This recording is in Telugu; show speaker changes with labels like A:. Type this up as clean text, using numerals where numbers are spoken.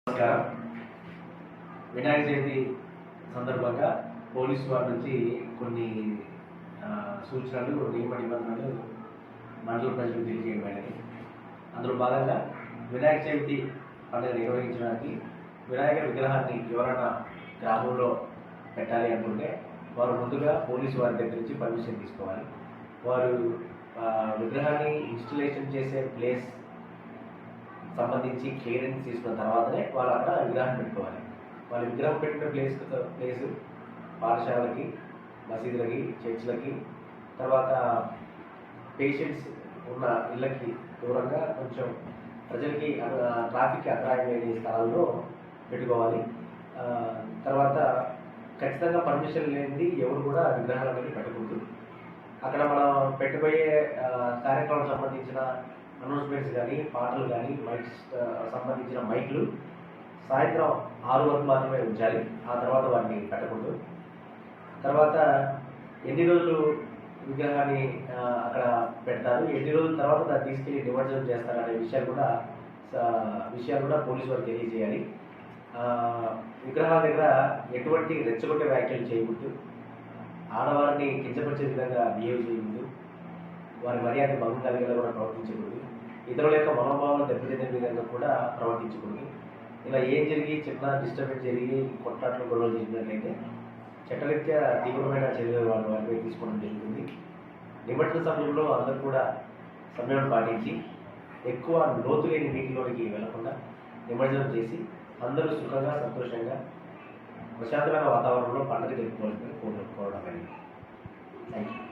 A: నమస్కారం. వినాయక చవితి సందర్భంగా పోలీసు వారి నుంచి కొన్ని సూచనలు, నియమ నిబంధనలు మండల ప్రజలకు తెలియజేయబడినవి. అందులో భాగంగా వినాయక చవితి పండుగ నిర్వహించడానికి వినాయక విగ్రహాన్ని ఎవరైనా గ్రామంలో పెట్టాలి అనుకుంటే వారు ముందుగా పోలీసు వారి దగ్గర నుంచి పర్మిషన్ తీసుకోవాలి. వారు విగ్రహాన్ని ఇన్స్టలేషన్ చేసే ప్లేస్ సంబంధించి క్లియరెన్స్ తీసుకున్న తర్వాతనే వాళ్ళు అక్కడ విగ్రహం పెట్టుకోవాలి. వాళ్ళు విగ్రహం పెట్టిన ప్లేసు పాఠశాలకి, మసీదులకి, చర్చ్లకి, తర్వాత పేషెంట్స్ ఉన్న ఇళ్ళకి దూరంగా కొంచెం ప్రజలకి ట్రాఫిక్కి అంతరాయం లేని స్థలాల్లో పెట్టుకోవాలి. తర్వాత ఖచ్చితంగా పర్మిషన్ లేనిది ఎవరు కూడా విగ్రహాలు అనేది పెట్టకూడదు. అక్కడ మనం పెట్టబోయే కార్యక్రమాలకు సంబంధించిన అనౌన్స్మెంట్స్ కానీ, పాటలు కానీ, మైక్స్ సంబంధించిన మైక్లు సాయంత్రం 6 వరకు మాత్రమే ఉంచాలి. ఆ తర్వాత వాటిని పెట్టకూడదు. తర్వాత ఎన్ని రోజులు విగ్రహాన్ని అక్కడ పెడతారు, ఎన్ని రోజుల తర్వాత దాన్ని తీసుకెళ్ళి నిమజ్జనం చేస్తారు అనే విషయాలు కూడా పోలీసు వారు తెలియజేయాలి. విగ్రహాల దగ్గర ఎటువంటి రెచ్చగొట్టే వ్యాఖ్యలు చేయకూడదు. ఆడవారిని కించపరిచే విధంగా బిహేవ్ చేయకూడదు. వారి మర్యాద భంగం కలిగేలా కూడా ప్రవర్తించకూడదు. ఇతరుల యొక్క మనోభావాలు దెబ్బతినే విధంగా కూడా ప్రవర్తించకూడదు. ఇలా ఏం జరిగి చిన్న డిస్టర్బెన్స్ జరిగి కొట్లాట్లు గొడవలు జరిగినట్లయితే చట్టరీత్యా తీవ్రమైన చర్యలు వారిపై తీసుకోవడం జరుగుతుంది. నిమజ్జన సమయంలో అందరూ కూడా సమయం పాటించి ఎక్కువ లోతు లేని నీటిలోనికి వెళ్లకుండా నిమజ్జనం చేసి అందరూ సుఖంగా, సంతోషంగా, ప్రశాంతమైన వాతావరణంలో పండుగ జరుపుకోవాలని కోరుకోవడం. Thank you.